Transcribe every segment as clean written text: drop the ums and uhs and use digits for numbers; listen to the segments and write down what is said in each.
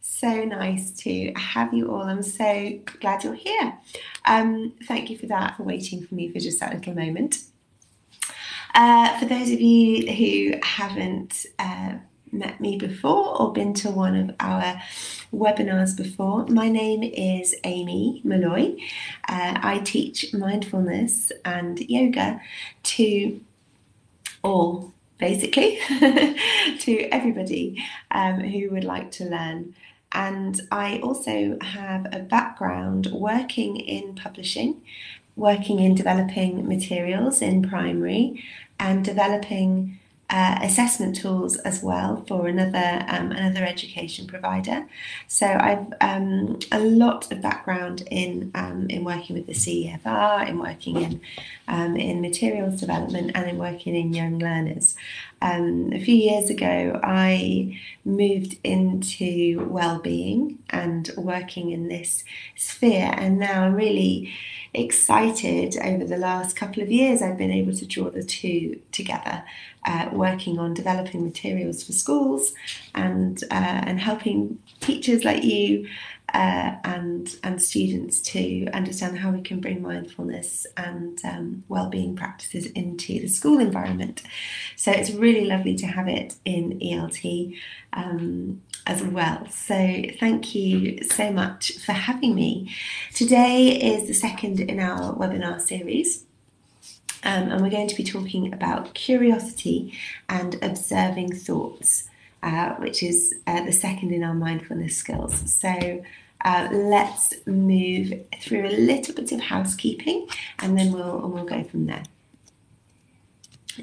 So nice to have you all. I'm so glad you're here. Thank you for that, for waiting for me for just that little moment. For those of you who haven't met me before or been to one of our webinars before, my name is Amy Malloy. I teach mindfulness and yoga to all, basically, to everybody who would like to learn. And I also have a background working in publishing, working in developing materials in primary and developing assessment tools as well for another education provider. So I've a lot of background in working with the CEFR, in working in materials development, and in working in young learners. A few years ago, I moved into well-being and working in this sphere, and now I'm really excited. Over the last couple of years, I've been able to draw the two together, working on developing materials for schools and helping teachers like you and students to understand how we can bring mindfulness and well-being practices into the school environment. So it's really lovely to have it in ELT as well. So thank you so much for having me. Today is the second in our webinar series. And we're going to be talking about curiosity and observing thoughts, which is the second in our mindfulness skills. So let's move through a little bit of housekeeping, and then we'll go from there.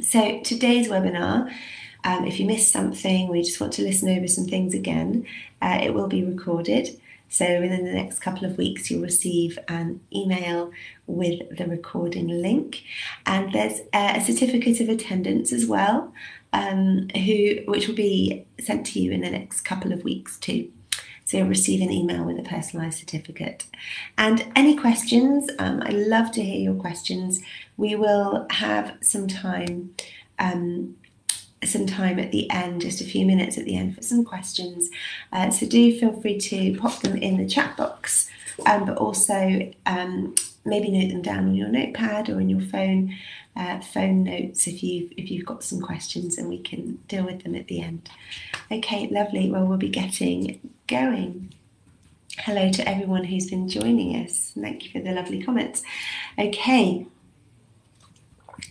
So today's webinar, if you missed something, we just want to listen over some things again, it will be recorded. So within the next couple of weeks, you'll receive an email with the recording link. And there's a certificate of attendance as well, which will be sent to you in the next couple of weeks too. So you'll receive an email with a personalised certificate. And any questions, I love to hear your questions. We will have some time at the end, just a few minutes at the end for some questions. So do feel free to pop them in the chat box, but also maybe note them down on your notepad or in your phone notes if you've got some questions, and we can deal with them at the end. Okay, lovely. Well, we'll be getting going. Hello to everyone who's been joining us. Thank you for the lovely comments. Okay,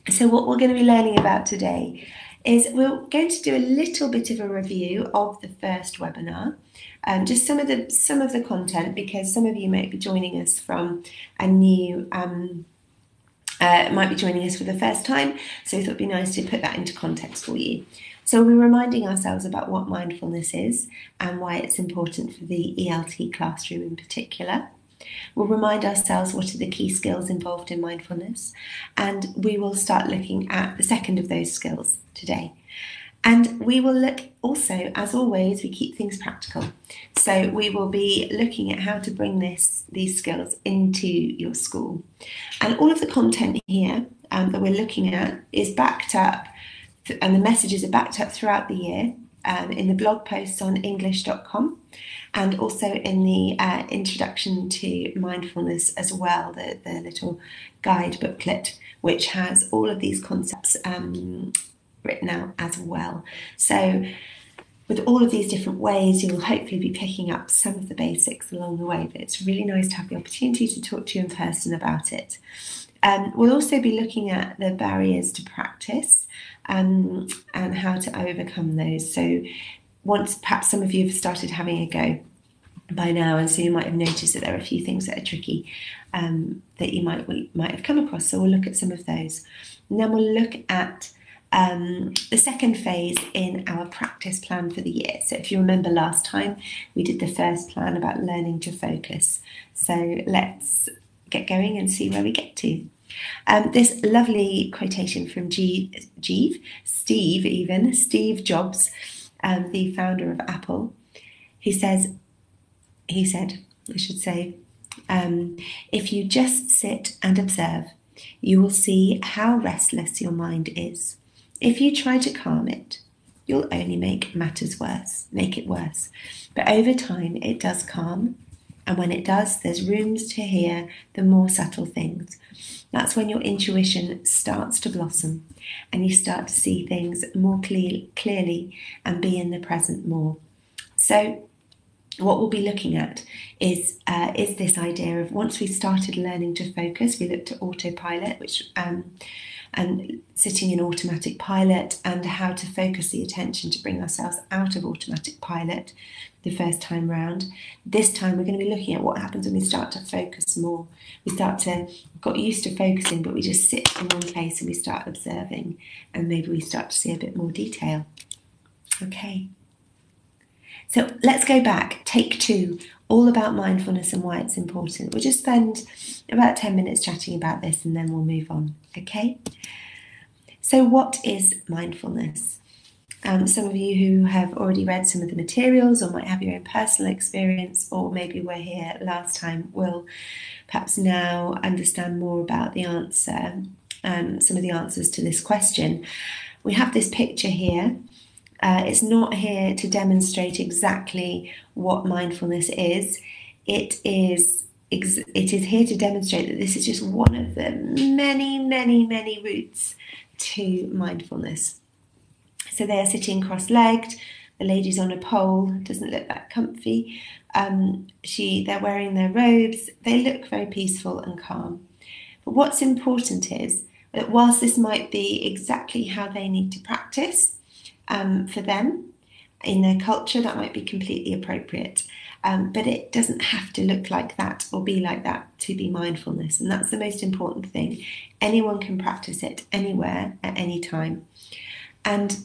so what we're going to be learning about today is we're going to do a little bit of a review of the first webinar, just some of the content, because some of you might be joining us from a new, might be joining us for the first time, so we thought it'd be nice to put that into context for you. So we're reminding ourselves about what mindfulness is and why it's important for the ELT classroom in particular. We'll remind ourselves what are the key skills involved in mindfulness, and we will start looking at the second of those skills today. And we will look also, as always, we keep things practical. So we will be looking at how to bring these skills into your school. And all of the content here that we're looking at is backed up, and the messages are backed up throughout the year in the blog posts on english.com. and also in the introduction to mindfulness as well, the little guide booklet, which has all of these concepts written out as well. So with all of these different ways, you'll hopefully be picking up some of the basics along the way, but it's really nice to have the opportunity to talk to you in person about it. We'll also be looking at the barriers to practice and how to overcome those. So once perhaps some of you have started having a go by now, and so you might have noticed that there are a few things that are tricky that you might have come across. So we'll look at some of those. And then we'll look at the second phase in our practice plan for the year. So if you remember last time, we did the first plan about learning to focus. So let's get going and see where we get to. This lovely quotation from Steve Jobs, the founder of Apple. He said, if you just sit and observe, you will see how restless your mind is. If you try to calm it, you'll only make it worse. But over time, it does calm. And when it does, there's rooms to hear the more subtle things. That's when your intuition starts to blossom and you start to see things more clearly and be in the present more. So what we'll be looking at is this idea of, once we started learning to focus, we looked at autopilot, and sitting in automatic pilot, and how to focus the attention to bring ourselves out of automatic pilot the first time round. This time we're going to be looking at what happens when we start to focus more. We got used to focusing, but we just sit in one place and we start observing, and maybe we start to see a bit more detail. Okay. So let's go back, take 2, all about mindfulness and why it's important. We'll just spend about 10 minutes chatting about this and then we'll move on, okay? So what is mindfulness? Some of you who have already read some of the materials or might have your own personal experience, or maybe were here last time, will perhaps now understand more about the answer, some of the answers to this question. We have this picture here. It's not here to demonstrate exactly what mindfulness is. It is here to demonstrate that this is just one of the many, many, many routes to mindfulness. So they are sitting cross-legged. The lady's on a pole, doesn't look that comfy. They're wearing their robes. They look very peaceful and calm. But what's important is that whilst this might be exactly how they need to practice, for them, in their culture, that might be completely appropriate. But it doesn't have to look like that or be like that to be mindfulness. And that's the most important thing. Anyone can practice it anywhere at any time. And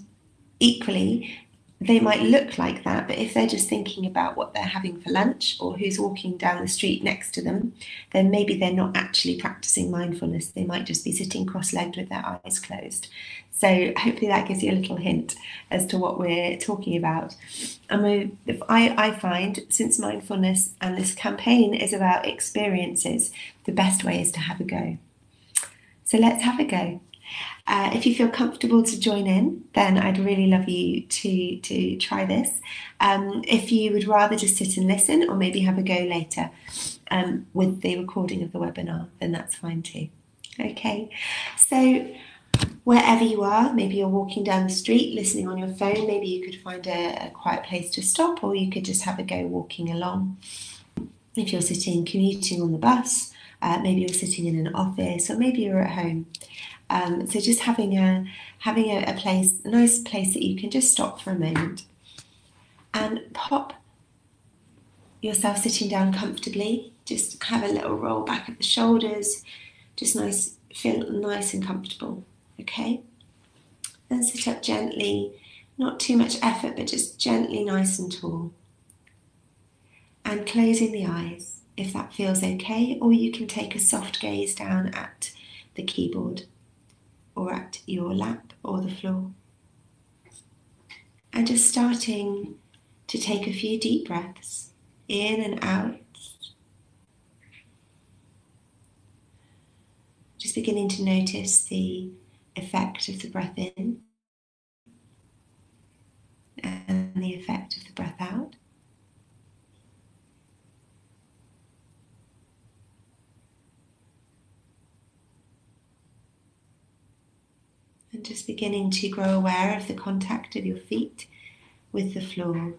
equally, they might look like that, but if they're just thinking about what they're having for lunch or who's walking down the street next to them, then maybe they're not actually practicing mindfulness. They might just be sitting cross-legged with their eyes closed. So hopefully that gives you a little hint as to what we're talking about. And I find, since mindfulness and this campaign is about experiences, the best way is to have a go. So let's have a go. If you feel comfortable to join in, then I'd really love you to try this. If you would rather just sit and listen, or maybe have a go later with the recording of the webinar, then that's fine too. Okay, so wherever you are, maybe you're walking down the street, listening on your phone, maybe you could find a quiet place to stop, or you could just have a go walking along. If you're commuting on the bus, maybe you're sitting in an office, or maybe you're at home. So just having a nice place that you can just stop for a moment and pop yourself sitting down comfortably. Just have a little roll back of the shoulders, just feel nice and comfortable, okay? Then sit up gently, not too much effort, but just gently nice and tall. And closing the eyes, if that feels okay, or you can take a soft gaze down at the keyboard, or at your lap or the floor. And just starting to take a few deep breaths in and out. Just beginning to notice the effect of the breath in and the effect of the breath out. And just beginning to grow aware of the contact of your feet with the floor,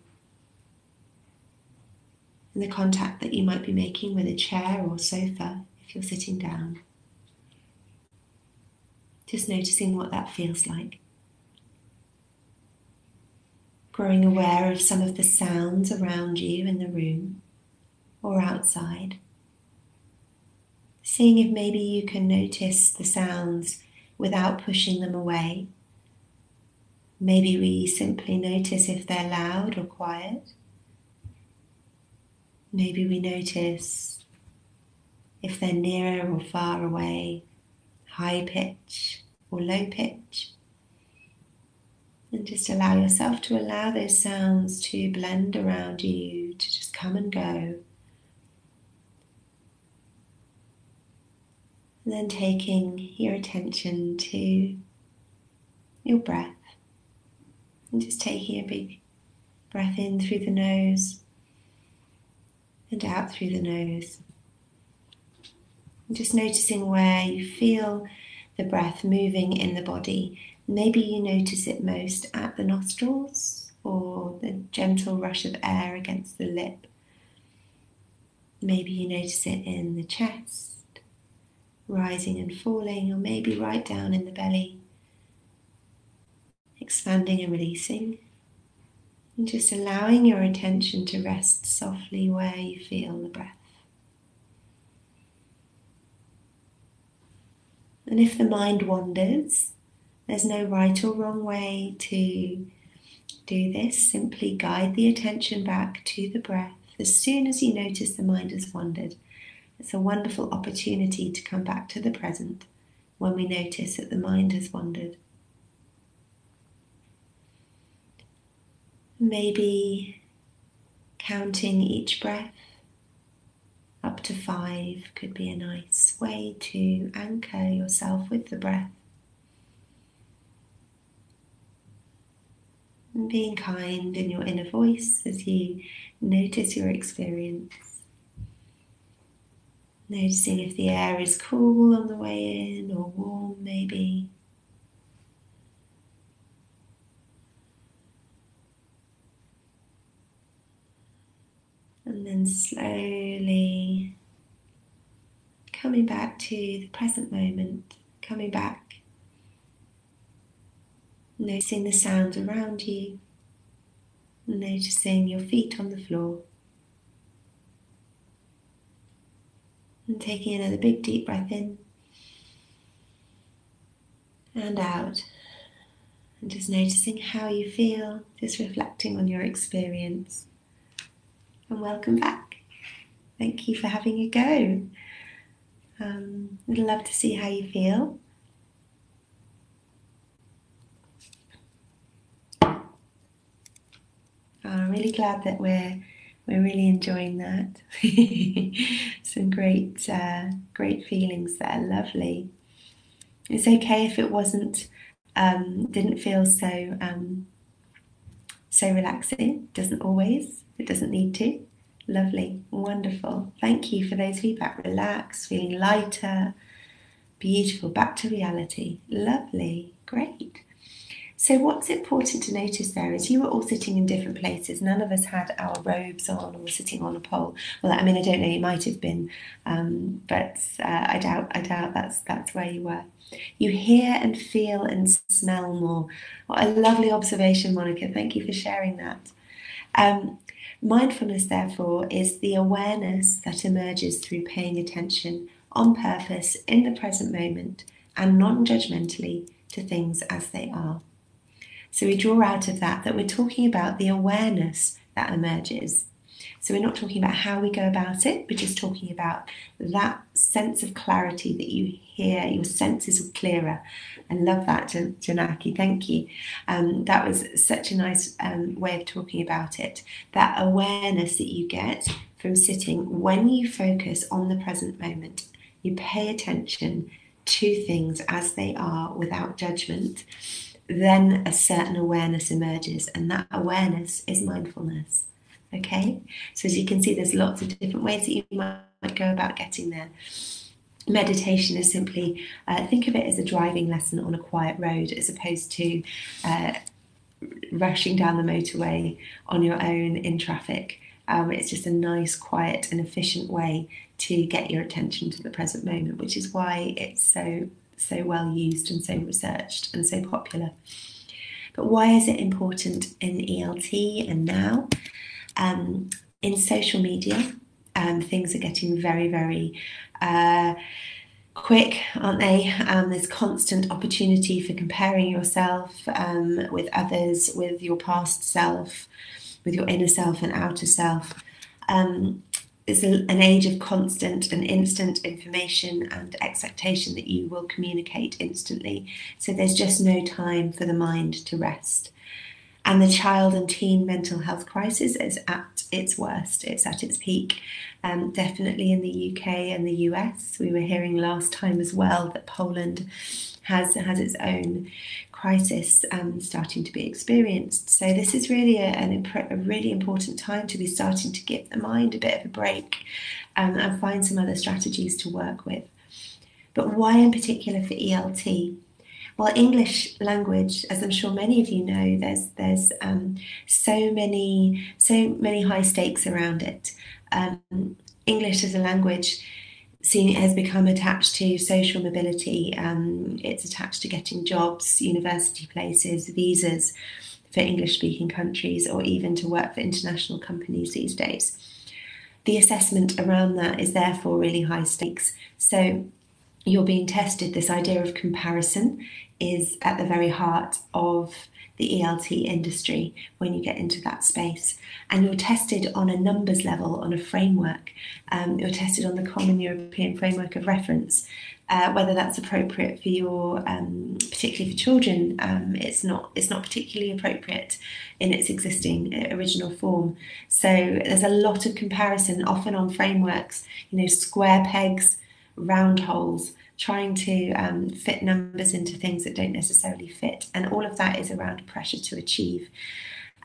and the contact that you might be making with a chair or sofa if you're sitting down. Just noticing what that feels like. Growing aware of some of the sounds around you in the room or outside. Seeing if maybe you can notice the sounds without pushing them away. Maybe we simply notice if they're loud or quiet. Maybe we notice if they're nearer or far away, high pitch or low pitch. And just allow yourself to allow those sounds to blend around you, to just come and go. And then taking your attention to your breath And just taking a big breath in through the nose and out through the nose. And just noticing where you feel the breath moving in the body. Maybe you notice it most at the nostrils or the gentle rush of air against the lip. Maybe you notice it in the chest, rising and falling, or maybe right down in the belly, expanding and releasing. And just allowing your attention to rest softly where you feel the breath. And if the mind wanders, there's no right or wrong way to do this. Simply guide the attention back to the breath as soon as you notice the mind has wandered. It's a wonderful opportunity to come back to the present when we notice that the mind has wandered. Maybe counting each breath up to 5 could be a nice way to anchor yourself with the breath. And being kind in your inner voice as you notice your experience. Noticing if the air is cool on the way in or warm maybe. And then slowly coming back to the present moment, coming back, noticing the sounds around you, noticing your feet on the floor, and taking another big deep breath in and out, and just noticing how you feel, just reflecting on your experience. And welcome back. Thank you for having a go. I'd love to see how you feel. I'm really glad that we're really enjoying that. Some great feelings there. Lovely. It's okay if it didn't feel so relaxing. Doesn't always. It doesn't need to. Lovely, wonderful. Thank you for those feedback. Relax, feeling lighter, beautiful. Back to reality. Lovely, great. So what's important to notice there is you were all sitting in different places. None of us had our robes on or were sitting on a pole. Well, I mean, I don't know, you might have been, but I doubt that's where you were. You hear and feel and smell more. What a lovely observation, Monica. Thank you for sharing that. Mindfulness, therefore, is the awareness that emerges through paying attention on purpose in the present moment and non-judgmentally to things as they are. So we draw out of that we're talking about the awareness that emerges. So we're not talking about how we go about it, we're just talking about that sense of clarity that you hear, your senses are clearer. I love that, Janaki, thank you. That was such a nice way of talking about it. That awareness that you get from sitting when you focus on the present moment, you pay attention to things as they are without judgment, then a certain awareness emerges, and that awareness is mindfulness. Okay, so as you can see, there's lots of different ways that you might go about getting there. Meditation is simply, think of it as a driving lesson on a quiet road as opposed to rushing down the motorway on your own in traffic. It's just a nice, quiet and efficient way to get your attention to the present moment, which is why it's so well used and so researched and so popular. But why is it important in ELT and now? In social media, things are getting very, very quick, aren't they? There's constant opportunity for comparing yourself with others, with your past self, with your inner self and outer self. It's an age of constant and instant information and expectation that you will communicate instantly. So there's just no time for the mind to rest. And the child and teen mental health crisis is at its worst. It's at its peak, definitely in the UK and the US. We were hearing last time as well that Poland has its own crisis starting to be experienced. So this is really a really important time to be starting to give the mind a bit of a break and find some other strategies to work with. But why in particular for ELT? Well, English language, as I'm sure many of you know, there's so many high stakes around it. English as a language has become attached to social mobility. It's attached to getting jobs, university places, visas for English-speaking countries, or even to work for international companies these days. The assessment around that is therefore really high stakes. So you're being tested. This idea of comparison is at the very heart of the ELT industry when you get into that space. And you're tested on a numbers level, on a framework. You're tested on the Common European Framework of Reference. Whether that's appropriate for your, particularly for children, it's not particularly appropriate in its existing original form. So there's a lot of comparison, often on frameworks, square pegs, round holes, trying to fit numbers into things that don't necessarily fit. And all of that is around pressure to achieve.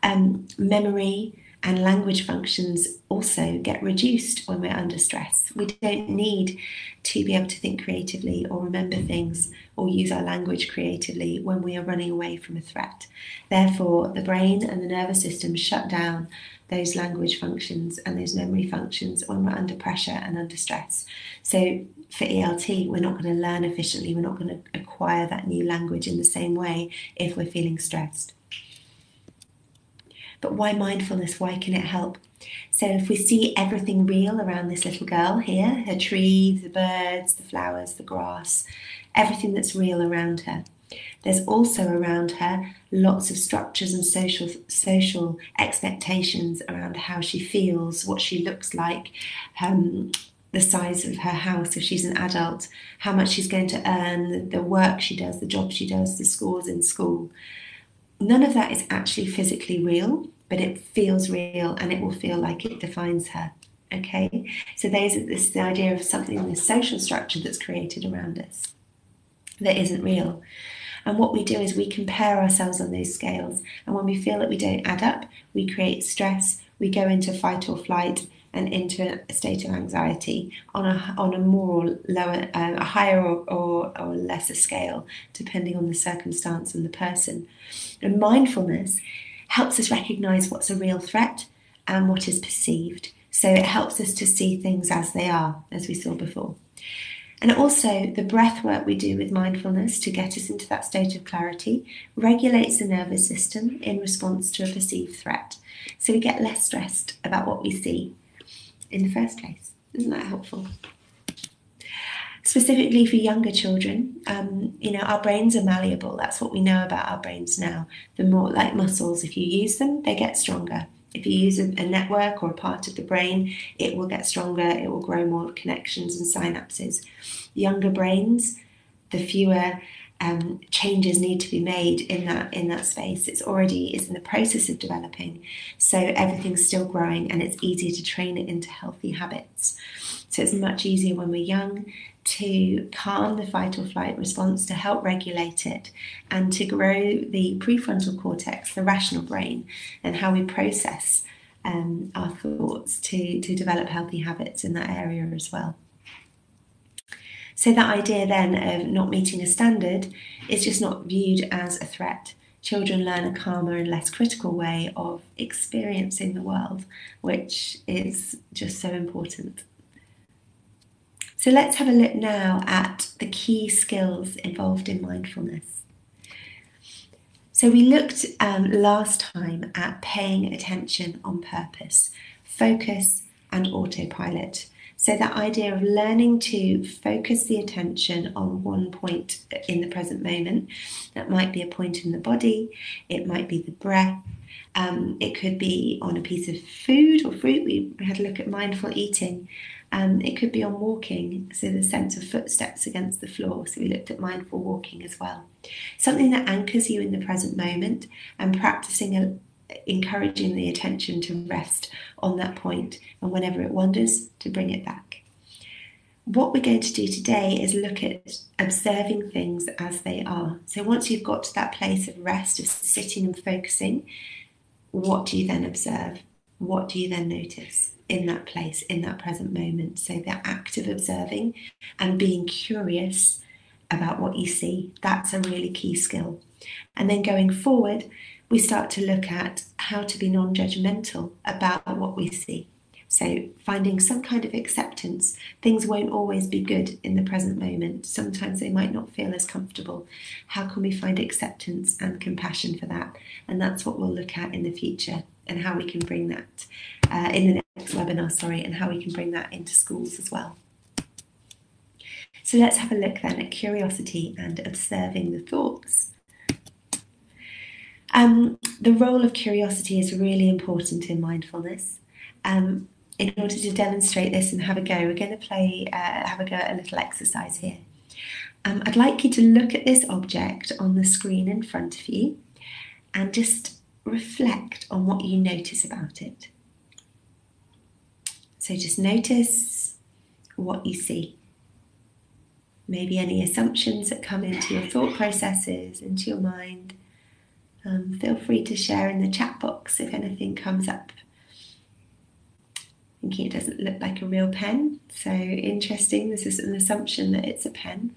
Memory and language functions also get reduced when we're under stress. We don't need to be able to think creatively or remember things or use our language creatively when we are running away from a threat. Therefore, the brain and the nervous system shut down those language functions and those memory functions when we're under pressure and under stress. So for ELT, we're not going to learn efficiently, we're not going to acquire that new language in the same way if we're feeling stressed. But why mindfulness? Why can it help? So if we see everything real around this little girl here, her tree, the birds, the flowers, the grass, everything that's real around her. There's also around her lots of structures and social expectations around how she feels, what she looks like, the size of her house if she's an adult, how much she's going to earn, the work she does, the job she does, the scores in school. None of that is actually physically real, but it feels real and it will feel like it defines her. Okay, so there's the idea of something in this social structure that's created around us that isn't real. And what we do is we compare ourselves on those scales, and when we feel that we don't add up, we create stress, we go into fight or flight and into a state of anxiety on a more or lower, a higher or lesser scale, depending on the circumstance and the person. And mindfulness helps us recognize what's a real threat and what is perceived. So it helps us to see things as they are, as we saw before. And also the breath work we do with mindfulness to get us into that state of clarity regulates the nervous system in response to a perceived threat. So we get less stressed about what we see in the first place. Isn't that helpful? Specifically for younger children, our brains are malleable. That's what we know about our brains now. The more, like muscles, if you use them, they get stronger. If you use a network or a part of the brain, it will get stronger, it will grow more connections and synapses. Younger brains, the fewer changes need to be made in that space. It's in the process of developing, so everything's still growing and it's easier to train it into healthy habits. So it's much easier when we're young to calm the fight or flight response, to help regulate it, and to grow the prefrontal cortex, the rational brain, and how we process our thoughts to develop healthy habits in that area as well. So that idea then of not meeting a standard is just not viewed as a threat. Children learn a calmer and less critical way of experiencing the world, which is just so important. So let's have a look now at the key skills involved in mindfulness. So we looked last time at paying attention on purpose, focus and autopilot. So that idea of learning to focus the attention on one point in the present moment. That might be a point in the body, it might be the breath, it could be on a piece of food or fruit. We had a look at mindful eating. It could be on walking, so the sense of footsteps against the floor. So we looked at mindful walking as well. Something that anchors you in the present moment, and practicing encouraging the attention to rest on that point, and whenever it wanders, to bring it back. what we're going to do today is look at observing things as they are. So once you've got to that place of rest, of sitting and focusing, what do you then observe? What do you then notice in that place, in that present moment? So the act of observing and being curious about what you see, that's a really key skill. And then going forward, we start to look at how to be non-judgmental about what we see. So finding some kind of acceptance. Things won't always be good in the present moment. Sometimes they might not feel as comfortable. How can we find acceptance and compassion for that? And that's what we'll look at in the future, and how we can bring that in the next webinar, and how we can bring that into schools as well. So let's have a look then at curiosity and observing the thoughts. The role of curiosity is really important in mindfulness. In order to demonstrate this and have a go, we're going to have a go at a little exercise here. I'd like you to look at this object on the screen in front of you and just reflect on what you notice about it. So just notice what you see. Maybe any assumptions that come into your thought processes, into your mind. Feel free to share in the chat box if anything comes up. Thinking it doesn't look like a real pen. So interesting, this is an assumption that it's a pen,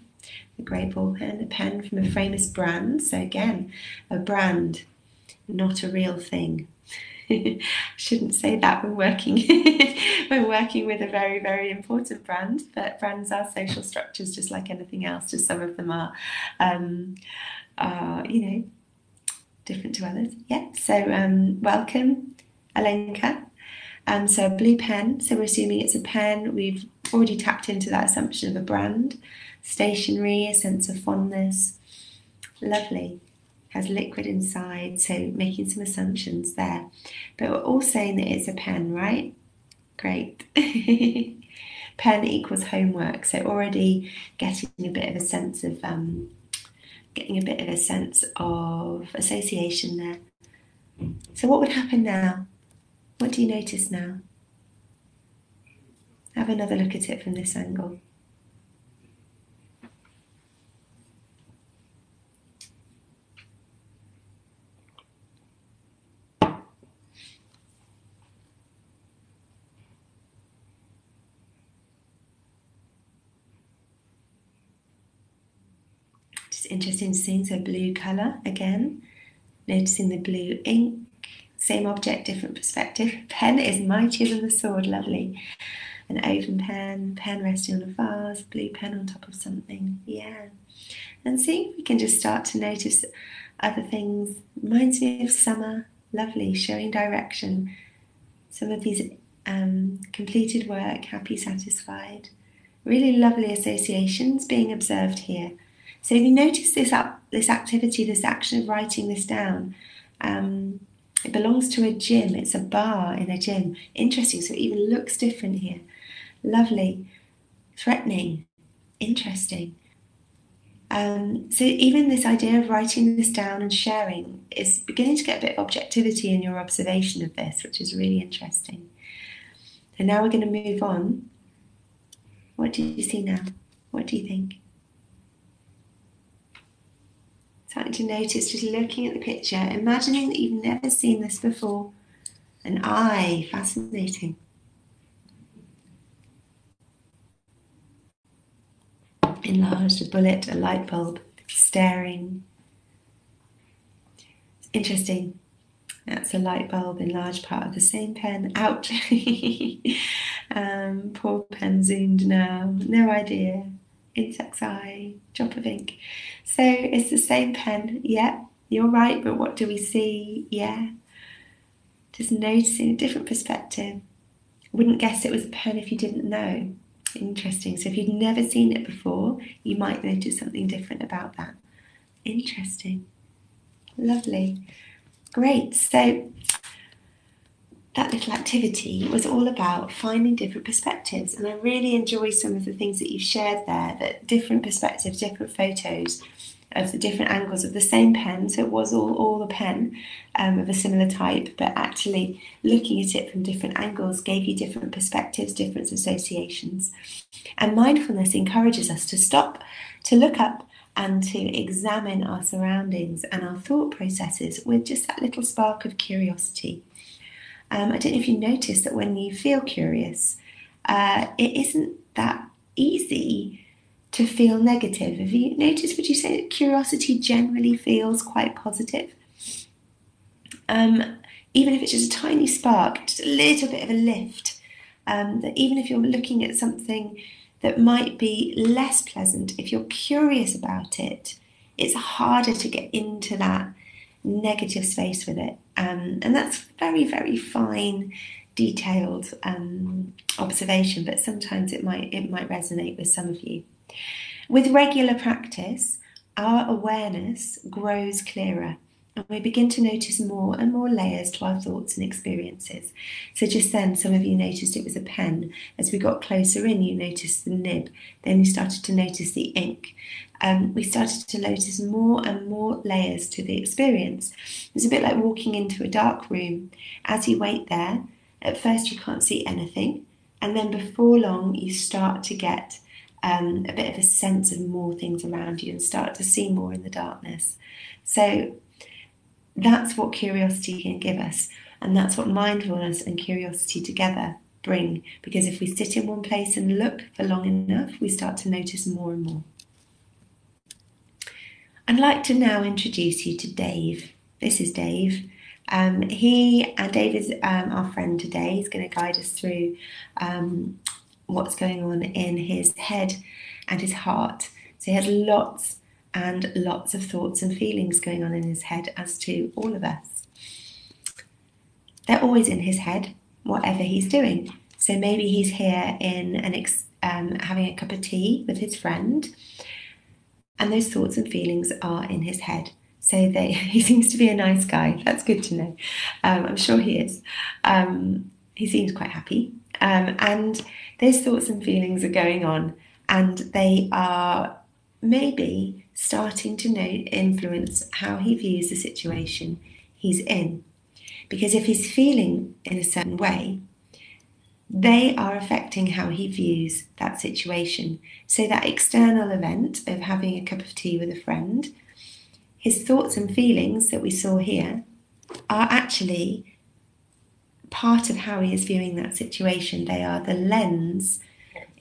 a grey ball pen, a pen from a famous brand. So again, a brand, not a real thing. Shouldn't say that when working with a very, very important brand, but brands are social structures just like anything else, just some of them are different to others. Yeah, so welcome, Alenka. So a blue pen, so we're assuming it's a pen. We've already tapped into that assumption of a brand. Stationery, a sense of fondness. Lovely. Has liquid inside, so making some assumptions there. But we're all saying that it's a pen, right? Great. Pen equals homework, so already getting a bit of a sense of association there. So what would happen now? What do you notice now? Have another look at it from this angle. Just interesting seeing, so blue colour again. Noticing the blue ink. Same object, different perspective. Pen is mightier than the sword, lovely. An open pen, pen resting on a vase, blue pen on top of something, yeah. And see if we can just start to notice other things. Reminds me of summer, lovely, showing direction. Some of these completed work, happy, satisfied. Really lovely associations being observed here. So if you notice this activity, this action of writing this down, it belongs to a gym. It's a bar in a gym. Interesting. So it even looks different here. Lovely. Threatening. Interesting. So even this idea of writing this down and sharing is beginning to get a bit of objectivity in your observation of this, which is really interesting. And now we're going to move on. What do you see now? What do you think? Starting to notice, just looking at the picture, imagining that you've never seen this before. An eye, fascinating. Enlarged, a bullet, a light bulb, staring. Interesting. That's a light bulb, enlarged part of the same pen. Ouch. Poor pen zoomed now. No idea. Insect's eye, drop of ink. So it's the same pen, yeah, you're right, but what do we see? Yeah, just noticing a different perspective. Wouldn't guess it was a pen if you didn't know. Interesting. So if you'd never seen it before, you might notice something different about that. Interesting. Lovely. Great. So that little activity was all about finding different perspectives, and I really enjoy some of the things that you've shared there, that different perspectives, different photos, of the different angles of the same pen. So it was all a pen of a similar type, but actually looking at it from different angles gave you different perspectives, different associations. And mindfulness encourages us to stop, to look up, and to examine our surroundings and our thought processes with just that little spark of curiosity. I don't know if you notice that when you feel curious, it isn't that easy to feel negative. Have you noticed, would you say that curiosity generally feels quite positive? Even if it's just a tiny spark, just a little bit of a lift, that even if you're looking at something that might be less pleasant, if you're curious about it, it's harder to get into that negative space with it. And that's very, very fine, detailed observation, but sometimes it might resonate with some of you. With regular practice, our awareness grows clearer, and we begin to notice more and more layers to our thoughts and experiences. So just then, some of you noticed it was a pen. As we got closer in, you noticed the nib. Then you started to notice the ink. We started to notice more and more layers to the experience. It's a bit like walking into a dark room. As you wait there, at first you can't see anything, and then before long you start to get a bit of a sense of more things around you and start to see more in the darkness. So that's what curiosity can give us, and that's what mindfulness and curiosity together bring, because if we sit in one place and look for long enough, we start to notice more and more. I'd like to now introduce you to Dave. This is Dave. Dave is our friend today. He's going to guide us through what's going on in his head and his heart. So he has lots and lots of thoughts and feelings going on in his head, as to all of us. They're always in his head, whatever he's doing. So maybe he's here in having a cup of tea with his friend, and those thoughts and feelings are in his head. So he seems to be a nice guy. That's good to know. I'm sure he is. He seems quite happy. And those thoughts and feelings are going on, and they are maybe starting to influence how he views the situation he's in. Because if he's feeling in a certain way, they are affecting how he views that situation. So that external event of having a cup of tea with a friend, his thoughts and feelings that we saw here are actually part of how he is viewing that situation. They are the lens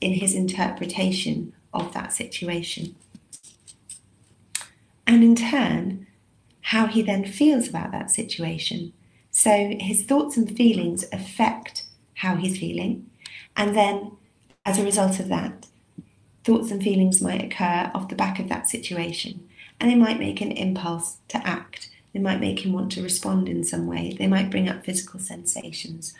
in his interpretation of that situation. And in turn, how he then feels about that situation. So his thoughts and feelings affect how he's feeling. And then, as a result of that, thoughts and feelings might occur off the back of that situation. And they might make an impulse to act. They might make him want to respond in some way. They might bring up physical sensations.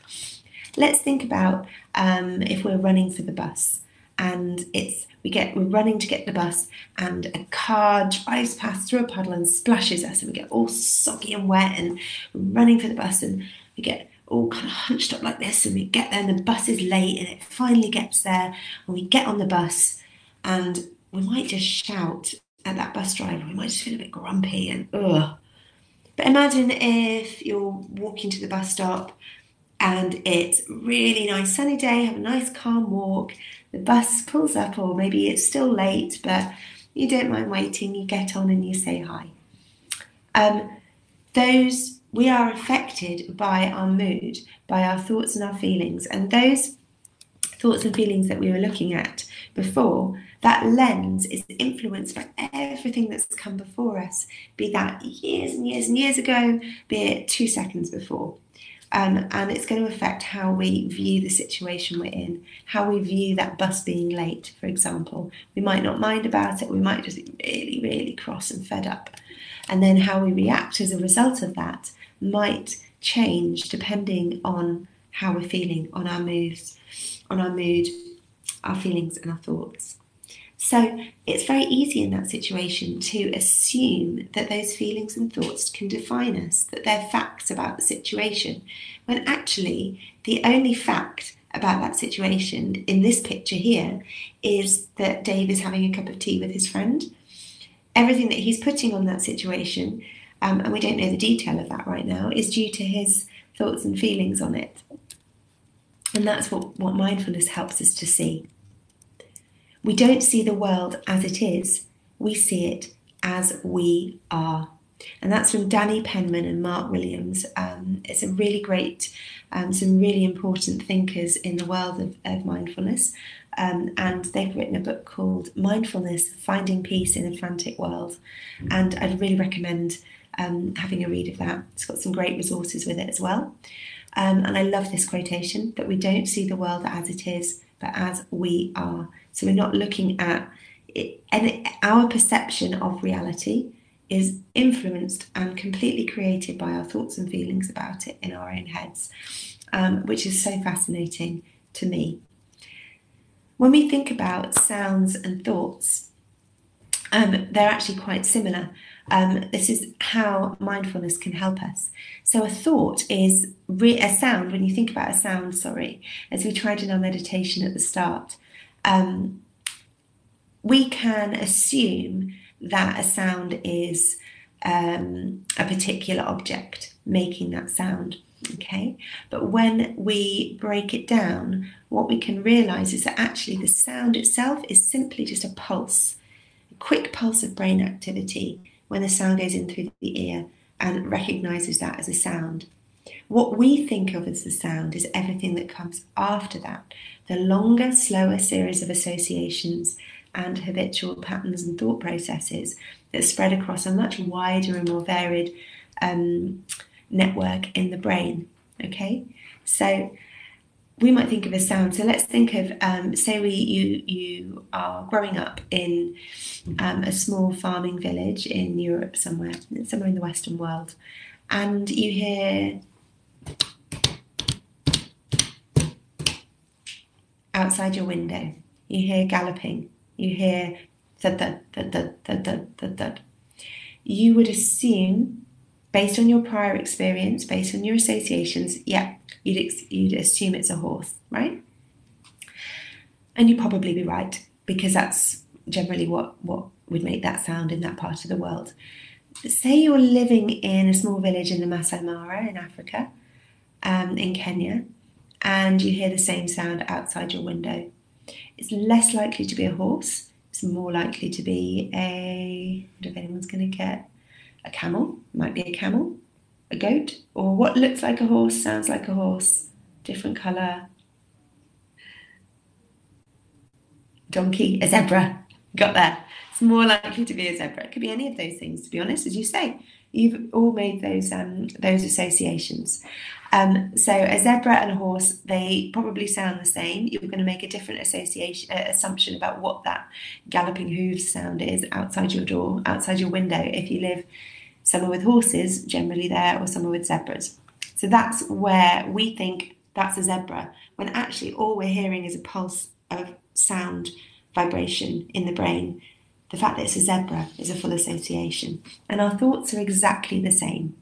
Let's think about if we're running for the bus, and we're running to get the bus, and a car drives past through a puddle and splashes us, and we get all soggy and wet, and we're running for the bus, and we get all kind of hunched up like this, and we get there and the bus is late, and it finally gets there, and we get on the bus, and we might just shout at that bus driver. We might just feel a bit grumpy and ugh. But imagine if you're walking to the bus stop and it's a really nice sunny day, have a nice calm walk, the bus pulls up, or maybe it's still late, but you don't mind waiting, you get on and you say hi. We are affected by our mood, by our thoughts and our feelings, and those thoughts and feelings that we were looking at before, that lens is influenced by everything that's come before us, be that years and years and years ago, be it 2 seconds before. And it's going to affect how we view the situation we're in, how we view that bus being late, for example. We might not mind about it, we might just be really, really cross and fed up. And then how we react as a result of that might change depending on how we're feeling, on our moods, on our mood, our feelings and our thoughts. So it's very easy in that situation to assume that those feelings and thoughts can define us, that they're facts about the situation, when actually the only fact about that situation in this picture here is that Dave is having a cup of tea with his friend. everything that he's putting on that situation, and we don't know the detail of that right now, is due to his thoughts and feelings on it. And that's what mindfulness helps us to see. We don't see the world as it is, we see it as we are. And that's from Danny Penman and Mark Williams. It's a really great, some really important thinkers in the world of mindfulness. And they've written a book called Mindfulness, Finding Peace in a Frantic World. And I'd really recommend having a read of that. It's got some great resources with it as well. And I love this quotation, that we don't see the world as it is, but as we are. So we're not looking at it, and our perception of reality is influenced and completely created by our thoughts and feelings about it in our own heads, which is so fascinating to me. When we think about sounds and thoughts, they're actually quite similar. This is how mindfulness can help us. So a thought is a sound. When you think about a sound, as we tried in our meditation at the start, we can assume that a sound is a particular object making that sound, okay? But when we break it down, what we can realise is that actually the sound itself is simply just a pulse, a quick pulse of brain activity when the sound goes in through the ear and recognises that as a sound. What we think of as the sound is everything that comes after that, the longer, slower series of associations and habitual patterns and thought processes that spread across a much wider and more varied network in the brain, okay? So we might think of a sound. So let's think of, say you are growing up in a small farming village in Europe somewhere in the Western world, and you hear outside your window, you hear galloping, you hear thud, thud, thud, thud, thud, thud, thud, thud. You would assume, based on your prior experience, based on your associations, you'd assume it's a horse, right? And you'd probably be right, because that's generally what would make that sound in that part of the world. Say you're living in a small village in the Masai Mara in Africa, in Kenya, and you hear the same sound outside your window. It's less likely to be a horse. It's more likely to be I wonder if anyone's going to get a camel. It might be a camel, a goat, or what looks like a horse, sounds like a horse, different colour. Donkey, a zebra. Got there. It's more likely to be a zebra. It could be any of those things, to be honest, as you say. You've all made those associations. So a zebra and a horse, they probably sound the same. You're going to make a different assumption about what that galloping hooves sound is outside your door, outside your window, if you live somewhere with horses, generally there, or somewhere with zebras. So that's where we think that's a zebra, when actually all we're hearing is a pulse of sound vibration in the brain. The fact that it's a zebra is a full association. And our thoughts are exactly the same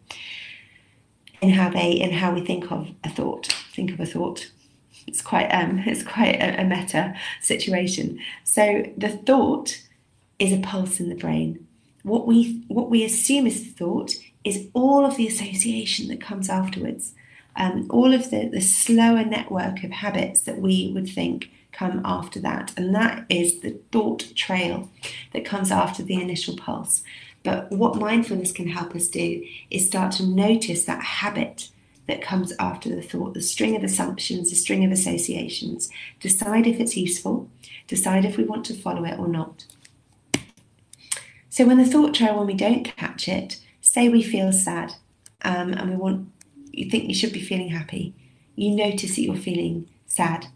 in how we think of a thought. Think of a thought. It's quite a meta situation. So the thought is a pulse in the brain. What we assume is the thought is all of the association that comes afterwards, all of the slower network of habits that we would think come after that, and that is the thought trail that comes after the initial pulse. But what mindfulness can help us do is start to notice that habit that comes after the thought, the string of assumptions, the string of associations, decide if it's useful, decide if we want to follow it or not. So when the thought trail, when we don't catch it, say we feel sad, and you think you should be feeling happy, you notice that you're feeling sad.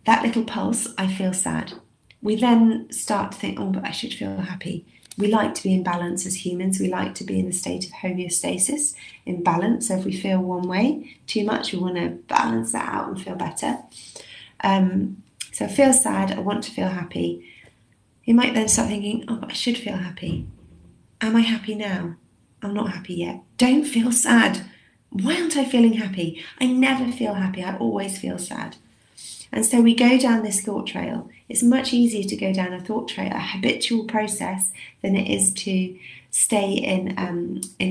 That little pulse, I feel sad. We then start to think, oh, but I should feel happy. We like to be in balance as humans. We like to be in a state of homeostasis, in balance. So if we feel one way too much, we want to balance that out and feel better. So I feel sad, I want to feel happy. You might then start thinking, oh, but I should feel happy. Am I happy now? I'm not happy yet. Don't feel sad. Why aren't I feeling happy? I never feel happy. I always feel sad. And so we go down this thought trail. It's much easier to go down a thought trail, a habitual process, than it is to stay in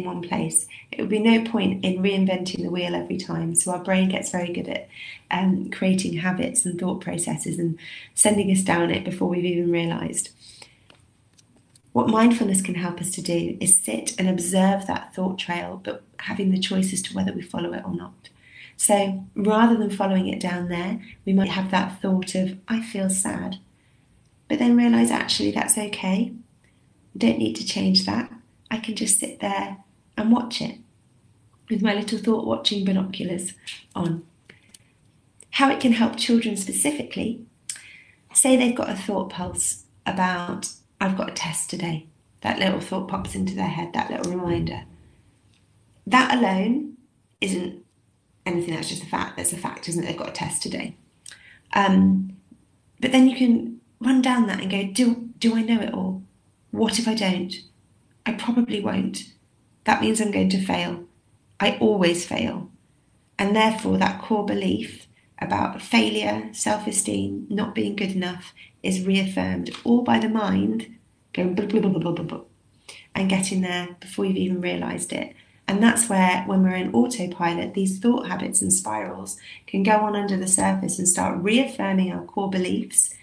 one place. It would be no point in reinventing the wheel every time. So our brain gets very good at creating habits and thought processes and sending us down it before we've even realised. What mindfulness can help us to do is sit and observe that thought trail, but having the choice as to whether we follow it or not. So rather than following it down there, we might have that thought of, I feel sad, but then realise actually that's okay. I don't need to change that. I can just sit there and watch it with my little thought watching binoculars on. How it can help children specifically, say they've got a thought pulse about, I've got a test today. That little thought pops into their head, that little reminder. That alone isn't anything, that's just a fact. That's a fact, isn't it? They've got a test today. But then you can run down that and go, do I know it all? What if I don't? I probably won't. That means I'm going to fail. I always fail. And therefore that core belief about failure, self-esteem, not being good enough is reaffirmed all by the mind going blah, blah, blah, blah, blah, blah, and getting there before you've even realised it. And that's where, when we're in autopilot, these thought habits and spirals can go on under the surface and start reaffirming our core beliefs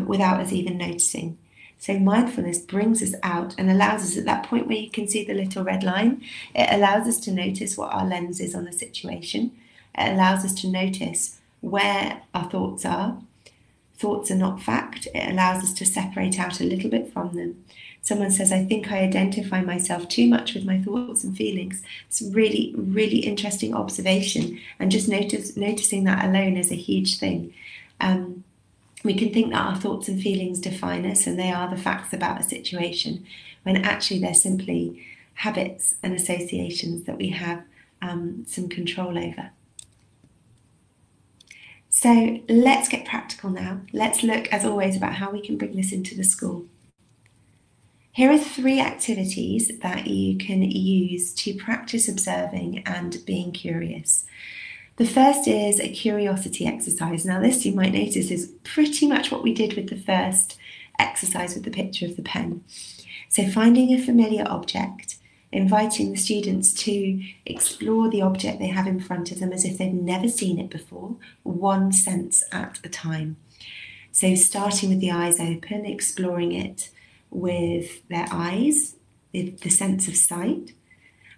without us even noticing. So mindfulness brings us out and allows us, at that point where you can see the little red line, it allows us to notice what our lens is on the situation. It allows us to notice where our thoughts are. Thoughts are not fact. It allows us to separate out a little bit from them. Someone says, I think I identify myself too much with my thoughts and feelings. It's a really, really interesting observation. And just noticing that alone is a huge thing. We can think that our thoughts and feelings define us and they are the facts about a situation, when actually they're simply habits and associations that we have some control over. So let's get practical now. Let's look, as always, about how we can bring this into the school. Here are 3 activities that you can use to practice observing and being curious. The first is a curiosity exercise. Now this, you might notice, is pretty much what we did with the first exercise with the picture of the pen. So finding a familiar object, inviting the students to explore the object they have in front of them as if they've never seen it before, one sense at a time. So starting with the eyes open, exploring it with their eyes, with the sense of sight,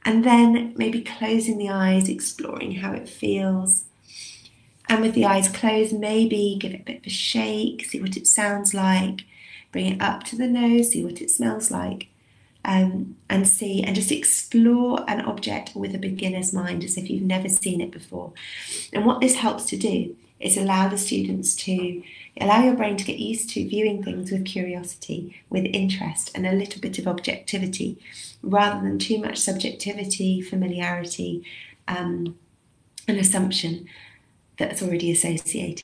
and then maybe closing the eyes, exploring how it feels. And with the eyes closed, maybe give it a bit of a shake, see what it sounds like, bring it up to the nose, see what it smells like, and just explore an object with a beginner's mind as if you've never seen it before. And what this helps to do is allow your brain to get used to viewing things with curiosity, with interest, and a little bit of objectivity, rather than too much subjectivity, familiarity, an assumption that's already associated.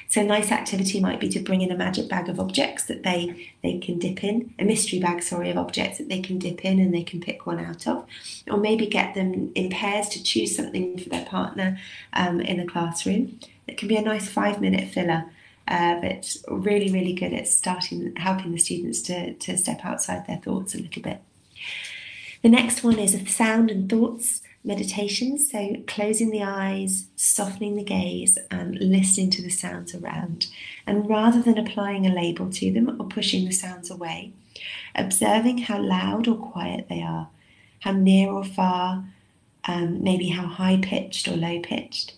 So a nice activity might be to bring in a magic bag of objects that they can dip in, a mystery bag, of objects that they can dip in and they can pick one out of, or maybe get them in pairs to choose something for their partner in the classroom. It can be a nice 5-minute filler that's really, really good at helping the students to step outside their thoughts a little bit. The next one is a sound and thoughts meditation, so closing the eyes, softening the gaze, and listening to the sounds around. And rather than applying a label to them or pushing the sounds away, observing how loud or quiet they are, how near or far, maybe how high-pitched or low-pitched.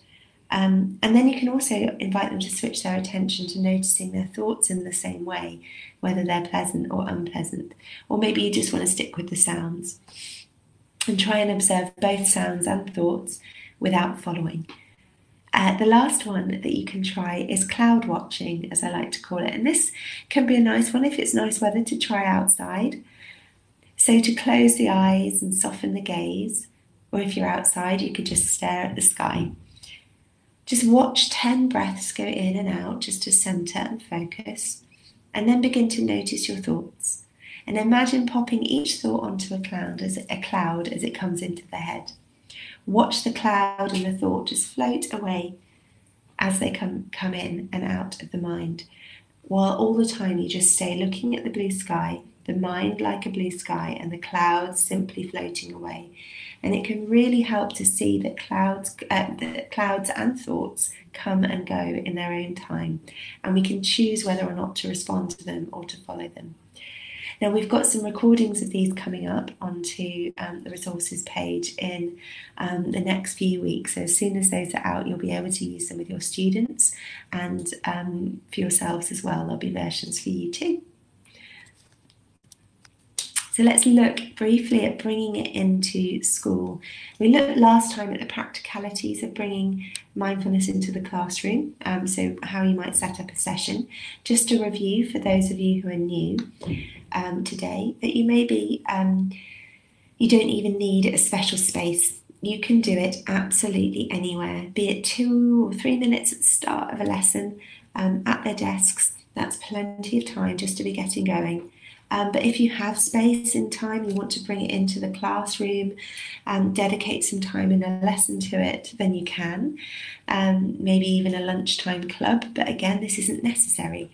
And then you can also invite them to switch their attention to noticing their thoughts in the same way, whether they're pleasant or unpleasant. Or maybe you just want to stick with the sounds and try and observe both sounds and thoughts without following. The last one that you can try is cloud watching, as I like to call it. And this can be a nice one if it's nice weather to try outside. So to close the eyes and soften the gaze, or if you're outside, you could just stare at the sky. Just watch 10 breaths go in and out just to center and focus, and then begin to notice your thoughts. And imagine popping each thought onto a cloud as it comes into the head. Watch the cloud and the thought just float away as they come in and out of the mind, while all the time you just stay looking at the blue sky, the mind like a blue sky, and the clouds simply floating away. And it can really help to see that clouds and thoughts come and go in their own time, and we can choose whether or not to respond to them or to follow them. Now, we've got some recordings of these coming up onto the resources page in the next few weeks. So as soon as those are out, you'll be able to use them with your students and for yourselves as well. There'll be versions for you too. So let's look briefly at bringing it into school. We looked last time at the practicalities of bringing mindfulness into the classroom, so how you might set up a session. Just to review for those of you who are new today, that you maybe you don't even need a special space. You can do it absolutely anywhere, be it 2 or 3 minutes at the start of a lesson at their desks. That's plenty of time just to be getting going. But if you have space and time, you want to bring it into the classroom and dedicate some time in a lesson to it, then you can. Maybe even a lunchtime club, but again, this isn't necessary,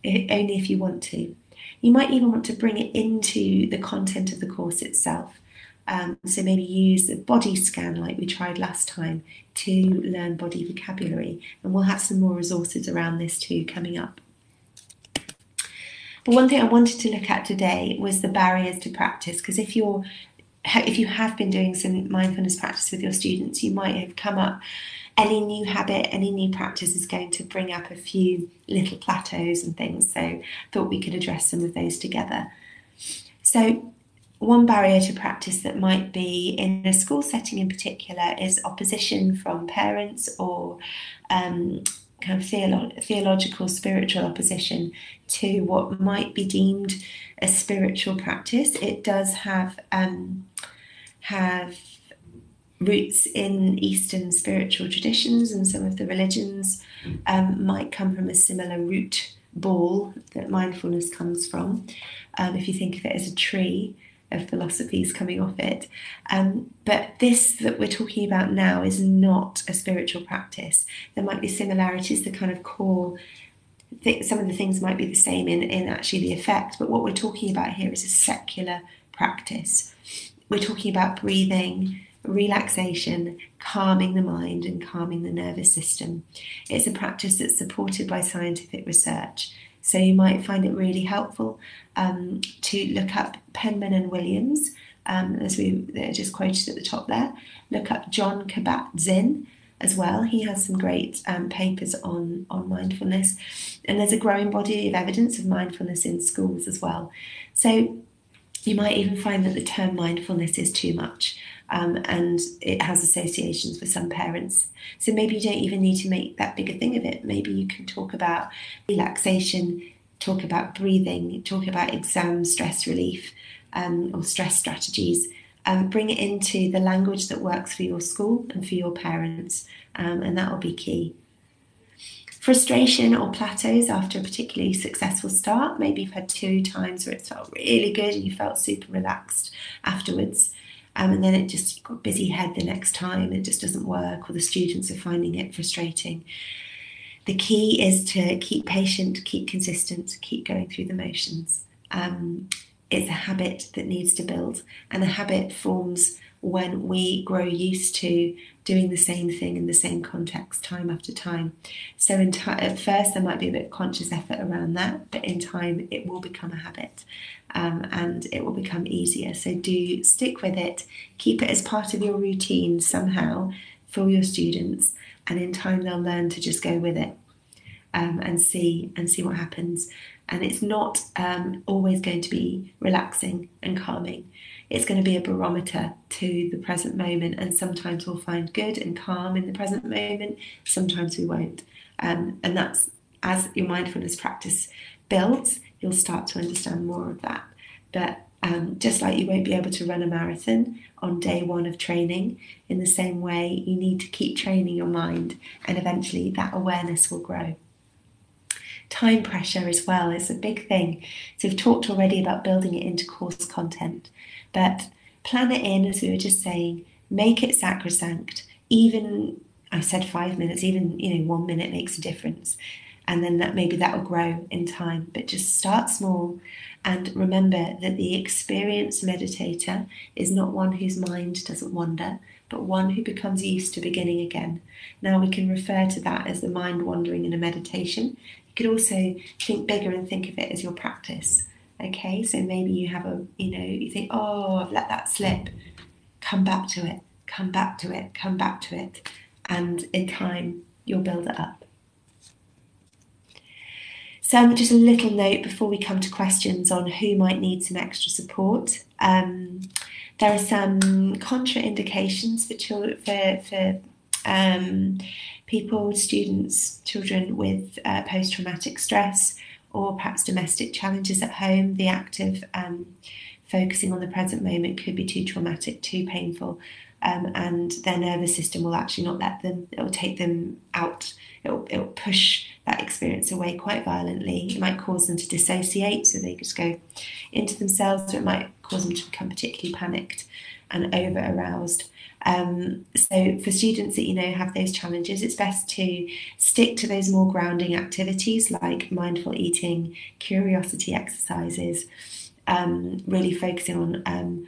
only if you want to. You might even want to bring it into the content of the course itself. So maybe use the body scan like we tried last time to learn body vocabulary, and we'll have some more resources around this too coming up. But one thing I wanted to look at today was the barriers to practice, because if you have been doing some mindfulness practice with your students, you might have come up, any new habit, any new practice is going to bring up a few little plateaus and things, so I thought we could address some of those together. So one barrier to practice that might be in a school setting in particular is opposition from parents, or kind of theological, spiritual opposition to what might be deemed a spiritual practice. It does have roots in Eastern spiritual traditions, and some of the religions might come from a similar root ball that mindfulness comes from, if you think of it as a tree of philosophies coming off it. But this that we're talking about now is not a spiritual practice. There might be similarities, the kind of core, some of the things might be the same in actually the effect, but what we're talking about here is a secular practice. We're talking about breathing, relaxation, calming the mind and calming the nervous system. It's a practice that's supported by scientific research. So you might find it really helpful to look up Penman and Williams, as they're just quoted at the top there. Look up John Kabat-Zinn as well. He has some great papers on mindfulness. And there's a growing body of evidence of mindfulness in schools as well. So you might even find that the term mindfulness is too much, and it has associations for some parents. So maybe you don't even need to make that big a thing of it. Maybe you can talk about relaxation, talk about breathing, talk about exam stress relief, or stress strategies. Bring it into the language that works for your school and for your parents, and that will be key. Frustration or plateaus after a particularly successful start. Maybe you've had 2 times where it felt really good and you felt super relaxed afterwards, and then it just, you've got a busy head the next time, it just doesn't work, or the students are finding it frustrating. The key is to keep patient, keep consistent, keep going through the motions. It's a habit that needs to build, and a habit forms when we grow used to doing the same thing in the same context time after time. So at first there might be a bit of conscious effort around that, but in time it will become a habit, and it will become easier. So do stick with it, keep it as part of your routine somehow for your students, and in time they'll learn to just go with it, and see what happens. And it's not always going to be relaxing and calming. It's going to be a barometer to the present moment, and sometimes we'll find good and calm in the present moment, sometimes we won't. And that's, as your mindfulness practice builds, you'll start to understand more of that. But just like you won't be able to run a marathon on day 1 of training, in the same way you need to keep training your mind, and eventually that awareness will grow. Time pressure as well is a big thing. So we've talked already about building it into course content, but plan it in, as we were just saying, make it sacrosanct. Even I said 5 minutes, even 1 minute makes a difference. And then maybe that will grow in time. But just start small and remember that the experienced meditator is not one whose mind doesn't wander, but one who becomes used to beginning again. Now we can refer to that as the mind wandering in a meditation. You could also think bigger and think of it as your practice. Okay, so maybe you have you think, oh, I've let that slip. Come back to it, come back to it, come back to it. And in time, you'll build it up. So just a little note before we come to questions on who might need some extra support. There are some contraindications for people, students, children with post-traumatic stress or perhaps domestic challenges at home. The act of focusing on the present moment could be too traumatic, too painful, and their nervous system will actually not let them. It will take them out. It will push that experience away quite violently. It might cause them to dissociate, so they just go into themselves, or it might cause them to become particularly panicked and over-aroused. So for students that have those challenges, it's best to stick to those more grounding activities like mindful eating, curiosity exercises, really focusing on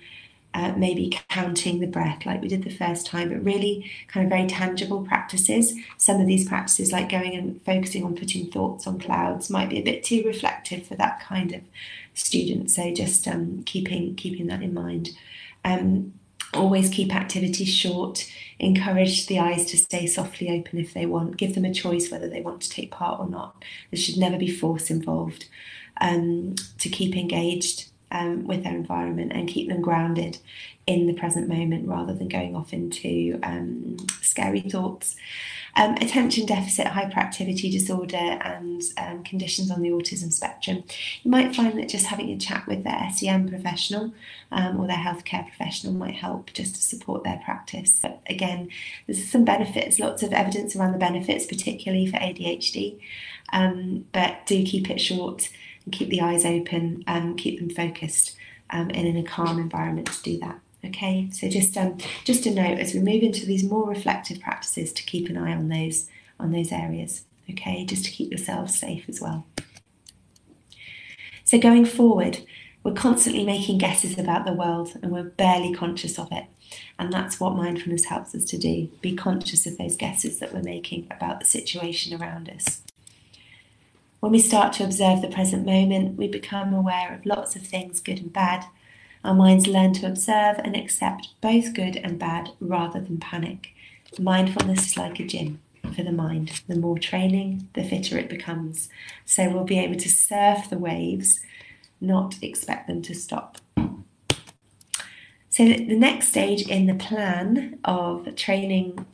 maybe counting the breath like we did the first time, but really kind of very tangible practices. Some of these practices, like going and focusing on putting thoughts on clouds, might be a bit too reflective for that kind of student. So just keeping that in mind. Always keep activities short. Encourage the eyes to stay softly open if they want. Give them a choice whether they want to take part or not. There should never be force involved. To keep engaged with their environment and keep them grounded in the present moment rather than going off into scary thoughts. Attention deficit hyperactivity disorder and conditions on the autism spectrum. You might find that just having a chat with their SEM professional or their healthcare professional might help just to support their practice. But again, there's some benefits, lots of evidence around the benefits, particularly for ADHD, but do keep it short and keep the eyes open and keep them focused and in a calm environment to do that. Okay, so just a note as we move into these more reflective practices to keep an eye on those areas. Okay, just to keep yourselves safe as well. So going forward, we're constantly making guesses about the world and we're barely conscious of it. And that's what mindfulness helps us to do, be conscious of those guesses that we're making about the situation around us. When we start to observe the present moment, we become aware of lots of things, good and bad. Our minds learn to observe and accept both good and bad rather than panic. Mindfulness is like a gym for the mind. The more training, the fitter it becomes. So we'll be able to surf the waves, not expect them to stop. So the next stage in the plan of training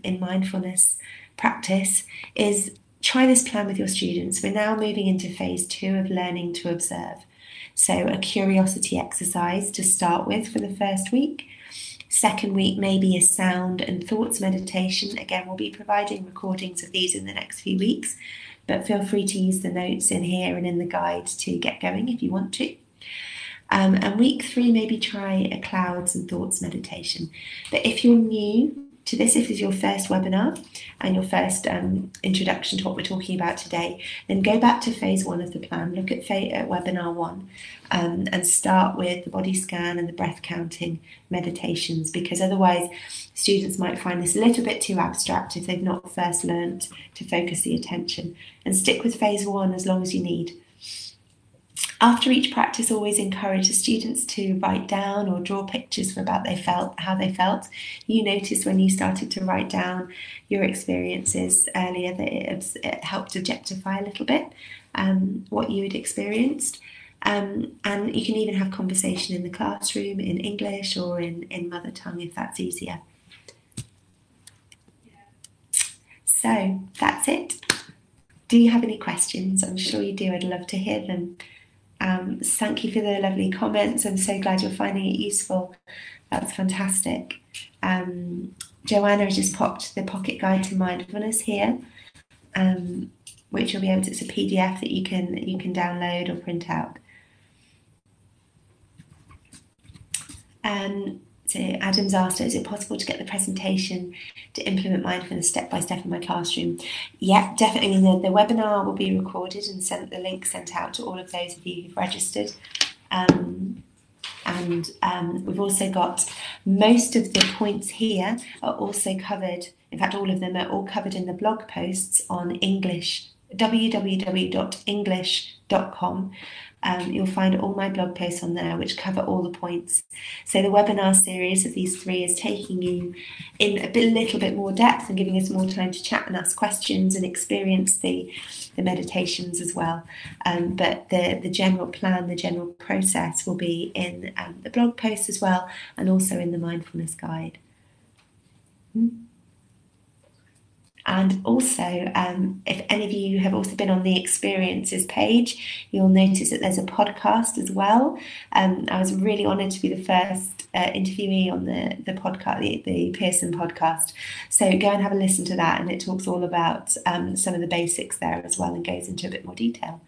in mindfulness practice is try this plan with your students. We're now moving into phase 2 of learning to observe. So a curiosity exercise to start with for the first week. Second week, maybe a sound and thoughts meditation. Again, we'll be providing recordings of these in the next few weeks, but feel free to use the notes in here and in the guide to get going if you want to. And week 3, maybe try a clouds and thoughts meditation. But if you're new to this, if this is your first webinar and your first introduction to what we're talking about today, then go back to phase 1 of the plan, look at webinar 1 and start with the body scan and the breath counting meditations, because otherwise students might find this a little bit too abstract if they've not first learnt to focus the attention, and stick with phase 1 as long as you need. After each practice, always encourage the students to write down or draw pictures for how they felt. You noticed when you started to write down your experiences earlier that it helped objectify a little bit what you had experienced. And you can even have conversation in the classroom in English or in mother tongue if that's easier. So that's it. Do you have any questions? I'm sure you do. I'd love to hear them. Thank you for the lovely comments. I'm so glad you're finding it useful. That's fantastic. Joanna has just popped the pocket guide to mindfulness here, which you'll be able to, it's a PDF that you can download or print out. So Adam's asked, is it possible to get the presentation to implement mindfulness step by step in my classroom? Yeah, definitely. The webinar will be recorded and the link sent out to all of those of you who've registered. We've also got most of the points here are also covered. In fact, all of them are all covered in the blog posts on English, www.english.com. You'll find all my blog posts on there which cover all the points. So the webinar series of these 3 is taking you in a little bit more depth and giving us more time to chat and ask questions and experience the meditations as well. But the general plan, the general process will be in the blog post as well, and also in the mindfulness guide. And also, if any of you have also been on the experiences page, you'll notice that there's a podcast as well. I was really honoured to be the first interviewee on the podcast, the Pearson podcast. So go and have a listen to that, and it talks all about some of the basics there as well, and goes into a bit more detail.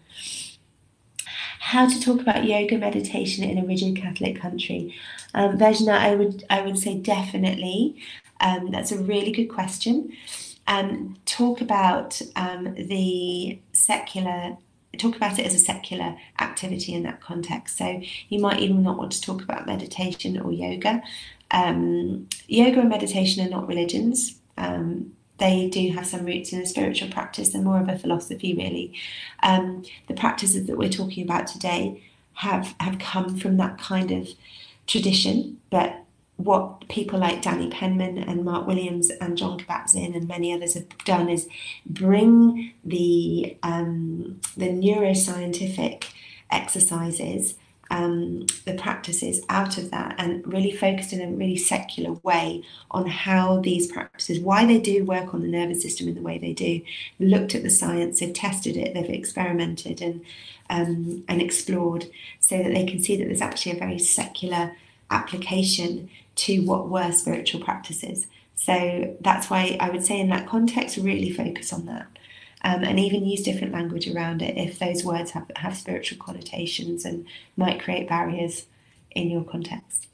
How to talk about yoga meditation in a rigid Catholic country? Virginia, I would say definitely. That's a really good question. Talk about talk about it as a secular activity in that context. So you might even not want to talk about meditation or yoga. Yoga and meditation are not religions. They do have some roots in a spiritual practice and more of a philosophy, really. The practices that we're talking about today have come from that kind of tradition, but what people like Danny Penman and Mark Williams and John Kabat-Zinn and many others have done is bring the neuroscientific exercises, the practices out of that, and really focused in a really secular way on how these practices, why they do work on the nervous system in the way they do. Looked at the science, they've tested it, they've experimented and explored, so that they can see that there's actually a very secular application to what were spiritual practices. So that's why I would say in that context, really focus on that. And even use different language around it if those words have spiritual connotations and might create barriers in your context.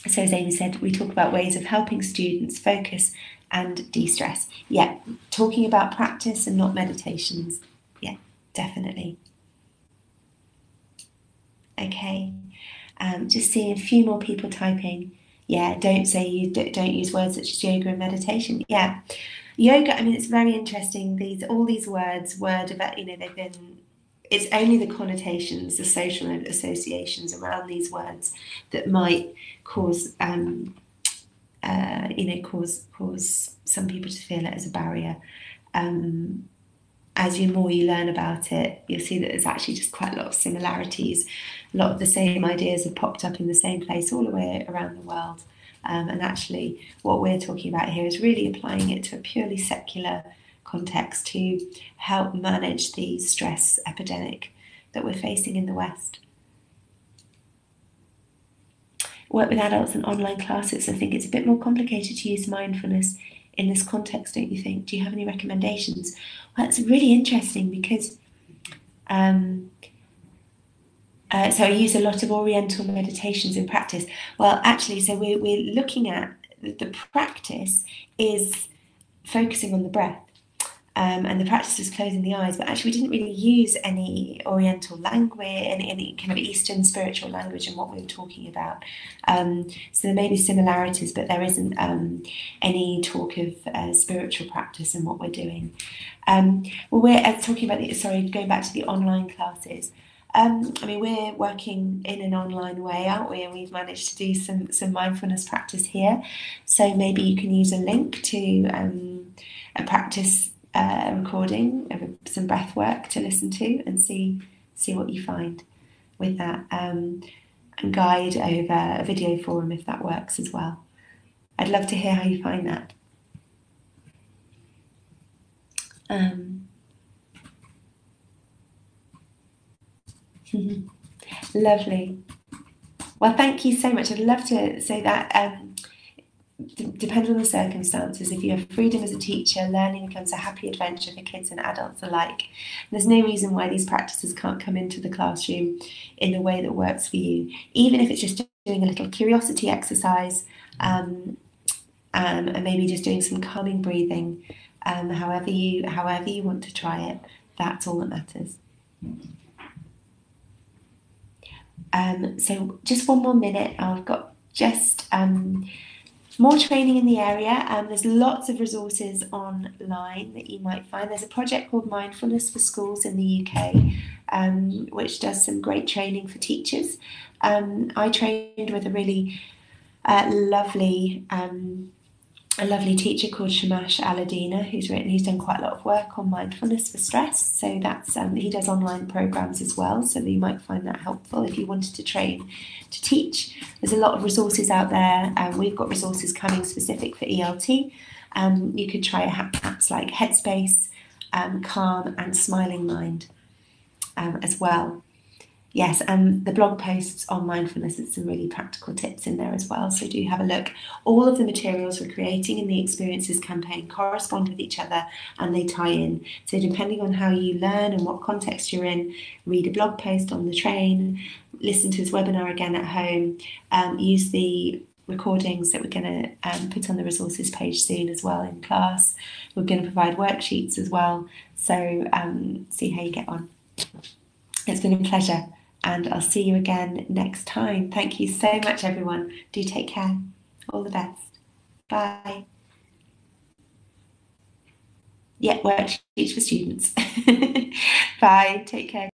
So as Amy said, we talk about ways of helping students focus and de-stress. Yeah, talking about practice and not meditations. Yeah, definitely. Okay, just seeing a few more people typing. Yeah, don't use words such as yoga and meditation. Yeah. Yoga, I mean, it's very interesting. All these words, they've been, it's only the connotations, the social associations around these words that might cause, cause some people to feel it as a barrier. As more you learn about it, you'll see that there's actually just quite a lot of similarities. A lot of the same ideas have popped up in the same place all the way around the world. And actually, what we're talking about here is really applying it to a purely secular context to help manage the stress epidemic that we're facing in the West. Work with adults and online classes. I think it's a bit more complicated to use mindfulness in this context, don't you think? Do you have any recommendations? Well, it's really interesting because so I use a lot of Oriental meditations in practice. Well, actually, so we're looking at the practice is focusing on the breath, and the practice is closing the eyes. But actually, we didn't really use any Oriental language, any kind of Eastern spiritual language in what we were talking about. So there may be similarities, but there isn't any talk of spiritual practice in what we're doing. Well, we're talking about going back to the online classes. I mean, we're working in an online way, aren't we? And we've managed to do some mindfulness practice here. So maybe you can use a link to a practice recording of some breath work to listen to and see what you find with that, and guide over a video forum if that works as well. I'd love to hear how you find that. Lovely. Well, thank you so much. I'd love to say that depending on the circumstances, if you have freedom as a teacher, learning becomes a happy adventure for kids and adults alike. And there's no reason why these practices can't come into the classroom in the way that works for you, even if it's just doing a little curiosity exercise, and maybe just doing some calming breathing. However you want to try it, that's all that matters. So just one more minute. I've got just more training in the area. There's lots of resources online that you might find. There's a project called Mindfulness for Schools in the UK, which does some great training for teachers. I trained with a really lovely teacher called Shamash Aladina, who's done quite a lot of work on mindfulness for stress. So that's he does online programs as well, so that you might find that helpful if you wanted to train to teach. There's a lot of resources out there. We've got resources coming specific for ELT. You could try apps like Headspace, Calm, and Smiling Mind as well. Yes, and the blog posts on mindfulness, there's some really practical tips in there as well, so do have a look. All of the materials we're creating in the Experiences campaign correspond with each other and they tie in. So depending on how you learn and what context you're in, read a blog post on the train, listen to this webinar again at home, use the recordings that we're going to put on the resources page soon as well in class. We're going to provide worksheets as well, so see how you get on. It's been a pleasure, and I'll see you again next time. Thank you so much, everyone. Do take care. All the best. Bye. Yeah, worksheets for students. Bye. Take care.